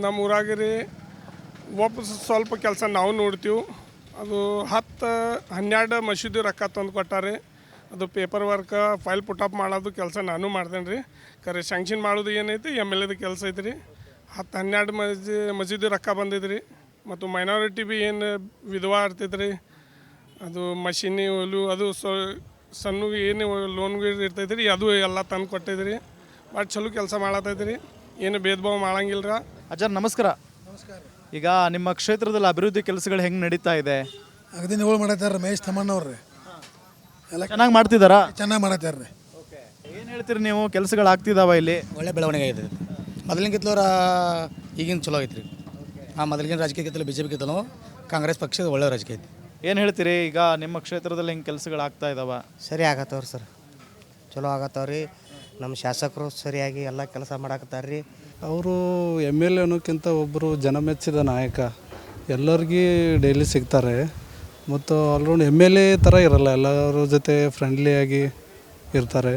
ನಮ್ಮ ಊರಾಗ ರೀ ಸ್ವಲ್ಪ ಕೆಲಸ ನಾವು ನೋಡ್ತೀವಿ. ಅದು 10-12 ಮಸೀದಿ ರೊಕ್ಕ ತಂದು ಕೊಟ್ಟಾರೆ. ಅದು ಪೇಪರ್ ವರ್ಕ ಫೈಲ್ ಪುಟಪ್ ಮಾಡೋದು ಕೆಲಸ ನಾನು ಮಾಡ್ತೇನೆ ರೀ. ಕರೆ ಸ್ಯಾಂಕ್ಷನ್ ಮಾಡೋದು ಏನೈತಿ MLAದ ಕೆಲಸ ಐತೆ ರೀ. 10-12 ಮಸೀದಿ ರೊಕ್ಕ ಬಂದಿದ್ರಿ. ಮತ್ತು ಮೈನಾರಿಟಿ ಭೀ ಏನು ವಿಧವಾ ಇರ್ತೈತೆ ರೀ, ಅದು ಮಷಿನಿ ಒಲು ಅದು ಸಣ್ಣ ಏನು ಲೋನ್ಗಳು ಇರ್ತೈತೆ ರೀ, ಅದು ಎಲ್ಲ ತಂದು ಕೊಟ್ಟಿದ್ರಿ. ಭಾಳ ಚಲೋ ಕೆಲಸ ಮಾಡತ್ತೈತೆ ರೀ, ಏನು ಭೇದ ಭಾವ ಮಾಡಂಗಿಲ್ಲ ರೀ. ಅಜ್ಜಾರ್ ನಮಸ್ಕಾರ. ಈಗ ನಿಮ್ಮ ಕ್ಷೇತ್ರದಲ್ಲಿ ಅಭಿವೃದ್ಧಿ ಕೆಲಸಗಳು ಹೆಂಗೆ ನಡೀತಾ ಇದೆ? ಅಗದಿನಗಳು ಮಾಡತ್ತಾರ ರಮೇಶ್ ತಮ್ಮಣ್ಣವ್ರಿ, ಎಲ್ಲ ಚೆನ್ನಾಗಿ ಮಾಡ್ತಿದ್ದಾರಾ? ಚೆನ್ನಾಗಿ ಮಾಡತ್ತಾರ ರೀ. ಏನು ಹೇಳ್ತೀರಿ ನೀವು, ಕೆಲಸಗಳು ಆಗ್ತಿದಾವ ಇಲ್ಲಿ? ಒಳ್ಳೆ ಬೆಳವಣಿಗೆ ಇದೆ. ಮೊದಲಿನಕಿತ್ತಲೂ ಈಗಿನ ಚಲೋ ಐತ್ರಿ. ಮೊದಲಿನ ರಾಜಕೀಯಕ್ಕಿತ್ತಲೂ BJPಗಿತ್ತಲೂ ಕಾಂಗ್ರೆಸ್ ಪಕ್ಷದ ಒಳ್ಳೆ ರಾಜಕೀಯ ಐತಿ. ಏನು ಹೇಳ್ತೀರಿ, ಈಗ ನಿಮ್ಮ ಕ್ಷೇತ್ರದಲ್ಲಿ ಹೆಂಗೆ ಕೆಲಸಗಳು ಆಗ್ತಾ ಇದಾವ? ಸರಿ ಆಗತ್ತವ್ರಿ ಸರ್, ಚಲೋ ಆಗತ್ತವ್ರಿ. ನಮ್ಮ ಶಾಸಕರು ಸರಿಯಾಗಿ ಎಲ್ಲ ಕೆಲಸ ಮಾಡಾಕತ್ತಾರ ರೀ. ಅವರು MLA ಅನ್ನೋಕ್ಕಿಂತ ಒಬ್ಬರು ಜನಮೆಚ್ಚಿದ ನಾಯಕ, ಎಲ್ಲರಿಗೂ ಡೈಲಿ ಸಿಗ್ತಾರೆ. ಮತ್ತು ಆಲ್ರೌಂಡ್ MLA ಥರ ಇರಲ್ಲ, ಎಲ್ಲರ ಜೊತೆ ಫ್ರೆಂಡ್ಲಿಯಾಗಿ ಇರ್ತಾರೆ.